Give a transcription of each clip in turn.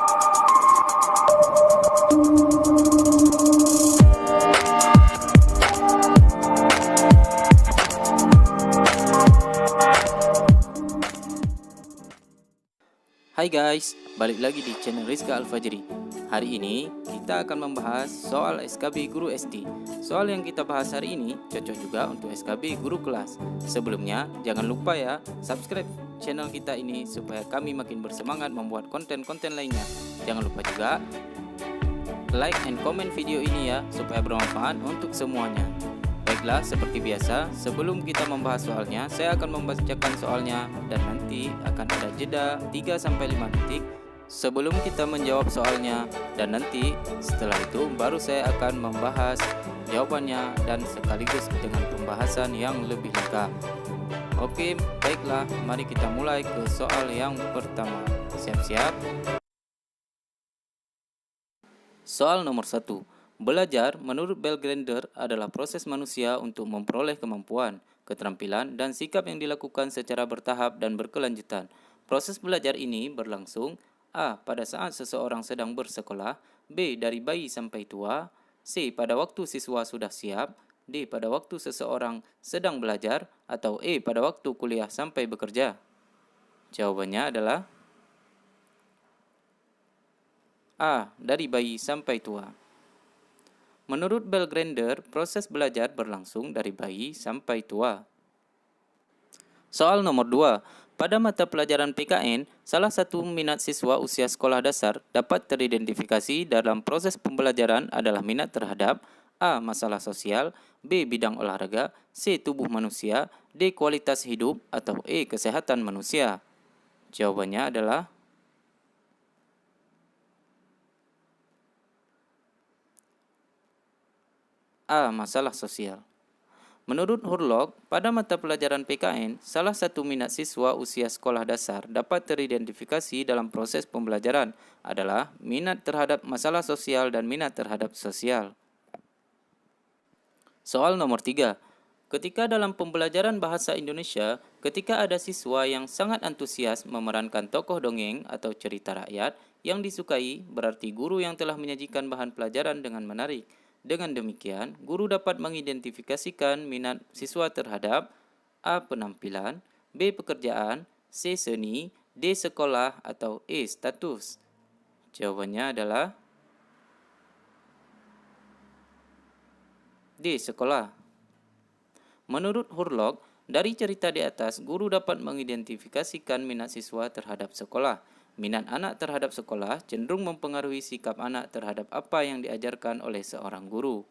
Hai guys, balik lagi di channel Rizka Al-Fajri. Hari ini kita akan membahas soal SKB Guru ST. Soal yang kita bahas hari ini cocok juga untuk SKB Guru Kelas. Sebelumnya, jangan lupa ya, subscribe channel kita ini supaya kami makin bersemangat membuat konten-konten lainnya. Jangan lupa juga like and comment video ini ya, supaya bermanfaat untuk semuanya. Baiklah, seperti biasa, sebelum kita membahas soalnya, saya akan membacakan soalnya dan nanti akan ada jeda 3-5 detik sebelum kita menjawab soalnya, dan nanti setelah itu baru saya akan membahas jawabannya dan sekaligus dengan pembahasan yang lebih lengkap. Oke, baiklah, mari kita mulai ke soal yang pertama. Siap-siap. Soal nomor 1. Belajar menurut Belgrander adalah proses manusia untuk memperoleh kemampuan, keterampilan, dan sikap yang dilakukan secara bertahap dan berkelanjutan. Proses belajar ini berlangsung A. Pada saat seseorang sedang bersekolah, B. Dari bayi sampai tua, C. Pada waktu siswa sudah siap, D. Pada waktu seseorang sedang belajar, atau E. Pada waktu kuliah sampai bekerja. Jawabannya adalah A. Dari bayi sampai tua. Menurut Belgrander, proses belajar berlangsung dari bayi sampai tua. Soal nomor 2. Pada mata pelajaran PKN, salah satu minat siswa usia sekolah dasar dapat teridentifikasi dalam proses pembelajaran adalah minat terhadap A. Masalah sosial, B. Bidang olahraga, C. Tubuh manusia, D. Kualitas hidup, atau E. Kesehatan manusia. Jawabannya adalah A. Masalah sosial. Menurut Hurlok, pada mata pelajaran PKN, salah satu minat siswa usia sekolah dasar dapat teridentifikasi dalam proses pembelajaran adalah minat terhadap masalah sosial dan minat terhadap sosial. Soal nomor 3. Ketika dalam pembelajaran bahasa Indonesia, ketika ada siswa yang sangat antusias memerankan tokoh dongeng atau cerita rakyat yang disukai, berarti guru yang telah menyajikan bahan pelajaran dengan menarik. Dengan demikian, guru dapat mengidentifikasikan minat siswa terhadap A. Penampilan, B. Pekerjaan, C. Seni, D. Sekolah, atau E. Status. Jawabannya adalah D. Sekolah. Menurut Hurlok, dari cerita di atas, guru dapat mengidentifikasikan minat siswa terhadap sekolah. Minat anak terhadap sekolah cenderung mempengaruhi sikap anak terhadap apa yang diajarkan oleh seorang guru.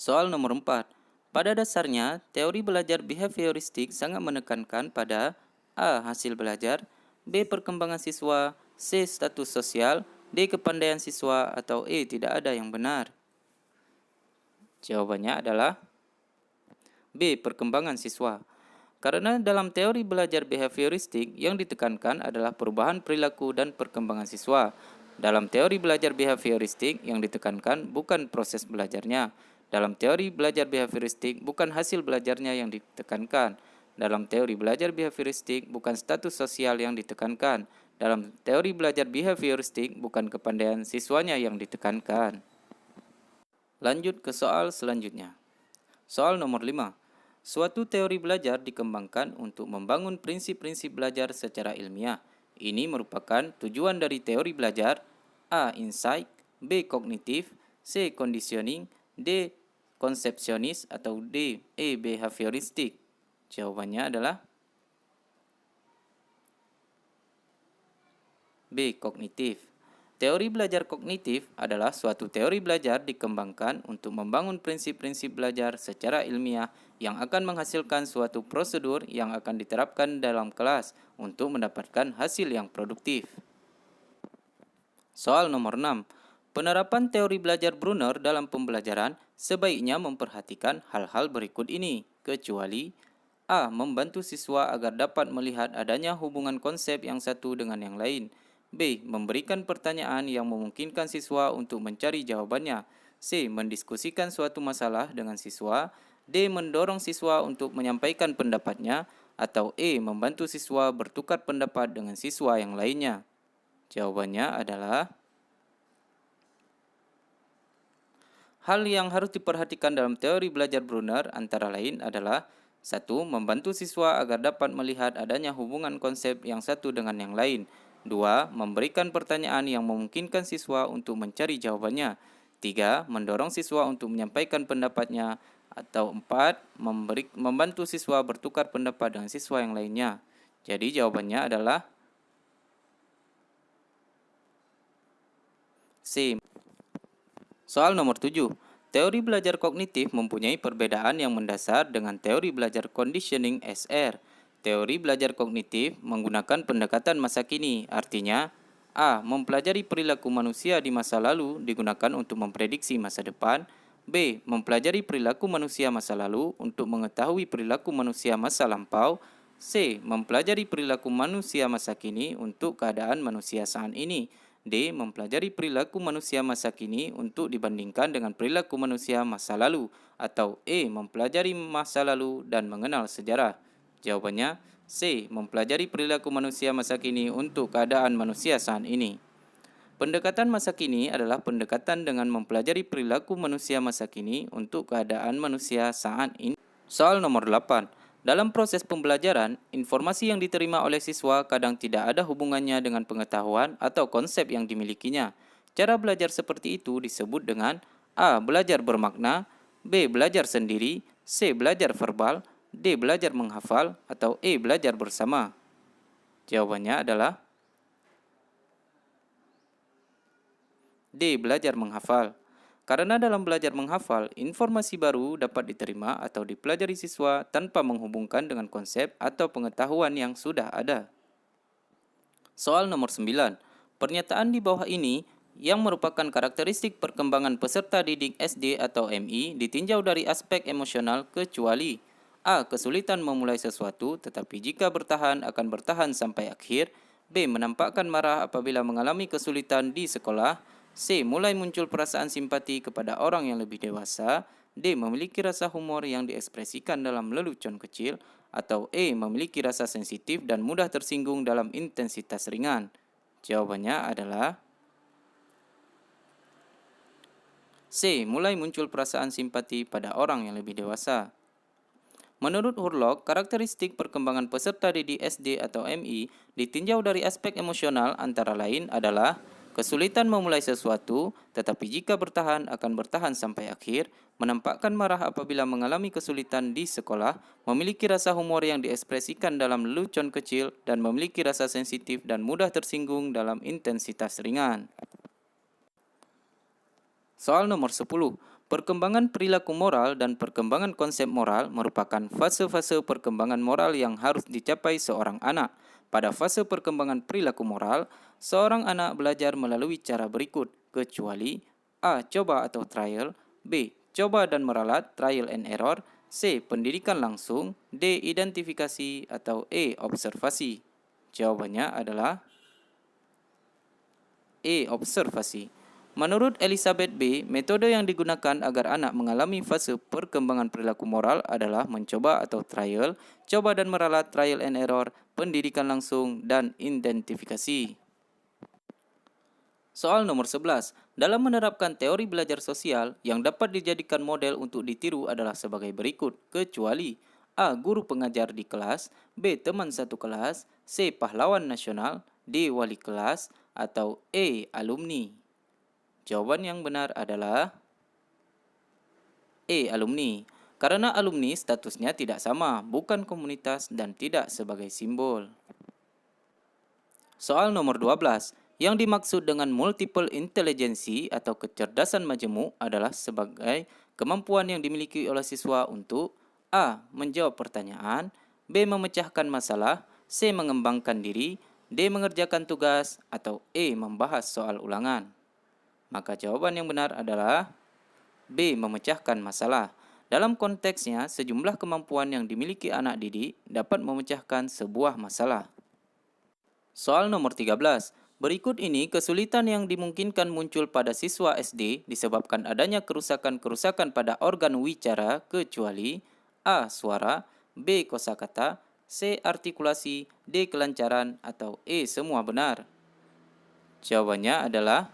Soal nomor 4. Pada dasarnya, teori belajar behavioristik sangat menekankan pada A. Hasil belajar, B. Perkembangan siswa, C. Status sosial, D. Kepandaian siswa, atau E. Tidak ada yang benar. Jawabannya adalah B. Perkembangan siswa. Karena dalam teori belajar behavioristik yang ditekankan adalah perubahan perilaku dan perkembangan siswa. Dalam teori belajar behavioristik yang ditekankan bukan proses belajarnya. Dalam teori belajar behavioristik bukan hasil belajarnya yang ditekankan. Dalam teori belajar behavioristik bukan status sosial yang ditekankan. Dalam teori belajar behavioristik bukan kepandaian siswanya yang ditekankan. Lanjut ke soal selanjutnya. Soal nomor 5. Suatu teori belajar dikembangkan untuk membangun prinsip-prinsip belajar secara ilmiah. Ini merupakan tujuan dari teori belajar. A. Insight, B. Kognitif, C. Conditioning, D. Konsepsionis, atau D. E. Behavioristik. Jawabannya adalah B. Kognitif. Teori belajar kognitif adalah suatu teori belajar dikembangkan untuk membangun prinsip-prinsip belajar secara ilmiah yang akan menghasilkan suatu prosedur yang akan diterapkan dalam kelas untuk mendapatkan hasil yang produktif. Soal nomor 6. Penerapan teori belajar Brunner dalam pembelajaran sebaiknya memperhatikan hal-hal berikut ini, kecuali A. Membantu siswa agar dapat melihat adanya hubungan konsep yang satu dengan yang lain. B. Memberikan pertanyaan yang memungkinkan siswa untuk mencari jawabannya. C. Mendiskusikan suatu masalah dengan siswa. D. Mendorong siswa untuk menyampaikan pendapatnya. Atau E. Membantu siswa bertukar pendapat dengan siswa yang lainnya. Jawabannya adalah hal yang harus diperhatikan dalam teori belajar Brunner antara lain adalah 1. Membantu siswa agar dapat melihat adanya hubungan konsep yang satu dengan yang lain. 2. Memberikan pertanyaan yang memungkinkan siswa untuk mencari jawabannya. 3. Mendorong siswa untuk menyampaikan pendapatnya. Atau 4. Membantu siswa bertukar pendapat dengan siswa yang lainnya. Jadi jawabannya adalah C. Soal nomor 7. Teori belajar kognitif mempunyai perbedaan yang mendasar dengan teori belajar conditioning SR. Teori belajar kognitif menggunakan pendekatan masa kini, artinya A. Mempelajari perilaku manusia di masa lalu digunakan untuk memprediksi masa depan. B. Mempelajari perilaku manusia masa lalu untuk mengetahui perilaku manusia masa lampau. C. Mempelajari perilaku manusia masa kini untuk keadaan manusia saat ini. D. Mempelajari perilaku manusia masa kini untuk dibandingkan dengan perilaku manusia masa lalu. Atau E. Mempelajari masa lalu dan mengenal sejarah. Jawabannya C. Mempelajari perilaku manusia masa kini untuk keadaan manusia saat ini. Pendekatan masa kini adalah pendekatan dengan mempelajari perilaku manusia masa kini untuk keadaan manusia saat ini. Soal nomor 8. Dalam proses pembelajaran, informasi yang diterima oleh siswa kadang tidak ada hubungannya dengan pengetahuan atau konsep yang dimilikinya. Cara belajar seperti itu disebut dengan A. Belajar bermakna, B. Belajar sendiri, C. Belajar verbal, D. Belajar menghafal, atau E. Belajar bersama. Jawabannya adalah D. Belajar menghafal. Karena dalam belajar menghafal, informasi baru dapat diterima atau dipelajari siswa tanpa menghubungkan dengan konsep atau pengetahuan yang sudah ada. Soal nomor 9. Pernyataan di bawah ini yang merupakan karakteristik perkembangan peserta didik SD atau MI ditinjau dari aspek emosional kecuali A. Kesulitan memulai sesuatu tetapi jika bertahan akan bertahan sampai akhir. B. Menampakkan marah apabila mengalami kesulitan di sekolah. C. Mulai muncul perasaan simpati kepada orang yang lebih dewasa. D. Memiliki rasa humor yang diekspresikan dalam lelucon kecil. Atau E. Memiliki rasa sensitif dan mudah tersinggung dalam intensitas ringan. Jawabannya adalah C. Mulai muncul perasaan simpati pada orang yang lebih dewasa. Menurut Hurlock, karakteristik perkembangan peserta didik SD atau MI ditinjau dari aspek emosional antara lain adalah kesulitan memulai sesuatu, tetapi jika bertahan akan bertahan sampai akhir, menampakkan marah apabila mengalami kesulitan di sekolah, memiliki rasa humor yang diekspresikan dalam lelucon kecil, dan memiliki rasa sensitif dan mudah tersinggung dalam intensitas ringan. Soal nomor 10. Perkembangan perilaku moral dan perkembangan konsep moral merupakan fase-fase perkembangan moral yang harus dicapai seorang anak. Pada fase perkembangan perilaku moral, seorang anak belajar melalui cara berikut, kecuali A. Coba atau trial, B. Coba dan meralat, trial and error, C. Pendidikan langsung, D. Identifikasi, atau E. Observasi. Jawabannya adalah E. Observasi. Menurut Elizabeth B., metode yang digunakan agar anak mengalami fase perkembangan perilaku moral adalah mencoba atau trial, coba dan meralat, trial and error, pendidikan langsung, dan identifikasi. Soal nomor 11. Dalam menerapkan teori belajar sosial, yang dapat dijadikan model untuk ditiru adalah sebagai berikut, kecuali A. Guru pengajar di kelas, B. Teman satu kelas, C. Pahlawan nasional, D. Wali kelas, atau E. Alumni. Jawaban yang benar adalah E. Alumni. Karena alumni statusnya tidak sama, bukan komunitas dan tidak sebagai simbol. Soal nomor 12. Yang dimaksud dengan multiple intelligency atau kecerdasan majemuk adalah sebagai kemampuan yang dimiliki oleh siswa untuk A. Menjawab pertanyaan, B. Memecahkan masalah, C. Mengembangkan diri, D. Mengerjakan tugas, atau E. Membahas soal ulangan. Maka jawaban yang benar adalah B. Memecahkan masalah. Dalam konteksnya, sejumlah kemampuan yang dimiliki anak didik dapat memecahkan sebuah masalah. Soal nomor 13. Berikut ini kesulitan yang dimungkinkan muncul pada siswa SD disebabkan adanya kerusakan-kerusakan pada organ wicara kecuali A. Suara, B. Kosakata, C. Artikulasi, D. Kelancaran, atau E. Semua benar. Jawabannya adalah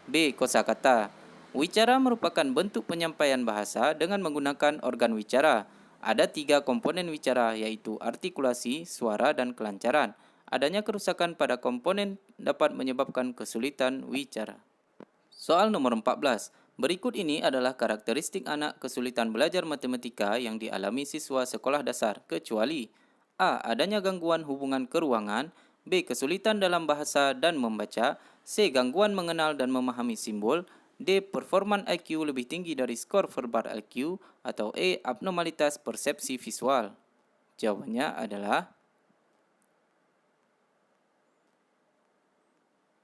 B. Kosakata. Wicara merupakan bentuk penyampaian bahasa dengan menggunakan organ wicara. Ada 3 komponen wicara, yaitu artikulasi, suara, dan kelancaran. Adanya kerusakan pada komponen dapat menyebabkan kesulitan wicara. Soal nomor 14. Berikut ini adalah karakteristik anak kesulitan belajar matematika yang dialami siswa sekolah dasar, kecuali A. Adanya gangguan hubungan keruangan, B. Kesulitan dalam bahasa dan membaca, C. Gangguan mengenal dan memahami simbol, D. Performan IQ lebih tinggi dari skor verbal IQ, atau E. Abnormalitas persepsi visual. Jawabannya adalah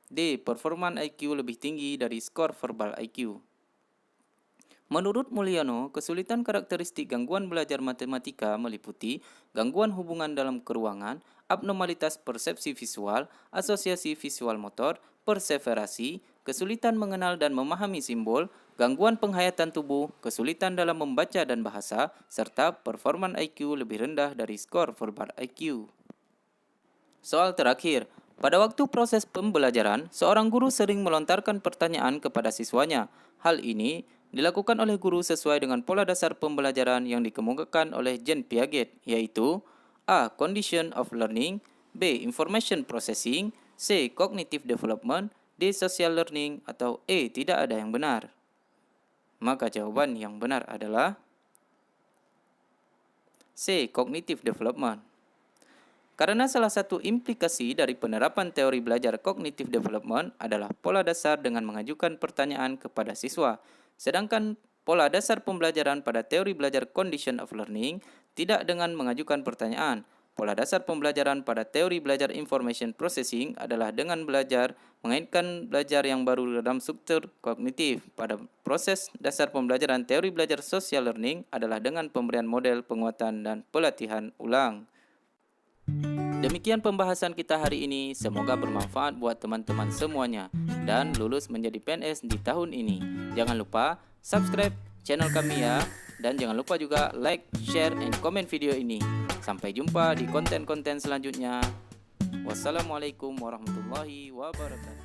D. Performan IQ lebih tinggi dari skor verbal IQ. Menurut Mulyono, kesulitan karakteristik gangguan belajar matematika meliputi gangguan hubungan dalam keruangan, abnormalitas persepsi visual, asosiasi visual motor, perseverasi, kesulitan mengenal dan memahami simbol, gangguan penghayatan tubuh, kesulitan dalam membaca dan bahasa, serta performan IQ lebih rendah dari skor verbal IQ. Soal terakhir, pada waktu proses pembelajaran, seorang guru sering melontarkan pertanyaan kepada siswanya. Hal ini dilakukan oleh guru sesuai dengan pola dasar pembelajaran yang dikemukakan oleh Jean Piaget, yaitu A. Condition of learning, B. Information processing, C. Cognitive development, D. Social learning, atau E. Tidak ada yang benar. Maka jawaban yang benar adalah C. Cognitive development. Karena salah satu implikasi dari penerapan teori belajar cognitive development adalah pola dasar dengan mengajukan pertanyaan kepada siswa. Sedangkan pola dasar pembelajaran pada teori belajar condition of learning tidak dengan mengajukan pertanyaan. Pola dasar pembelajaran pada teori belajar information processing adalah dengan mengaitkan belajar yang baru dalam struktur kognitif. Pada proses dasar pembelajaran teori belajar social learning adalah dengan pemberian model penguatan dan pelatihan ulang. Demikian pembahasan kita hari ini, semoga bermanfaat buat teman-teman semuanya dan lulus menjadi PNS di tahun ini. Jangan lupa subscribe channel kami ya, dan jangan lupa juga like, share, and comment video ini. Sampai jumpa di konten-konten selanjutnya. Wassalamualaikum warahmatullahi wabarakatuh.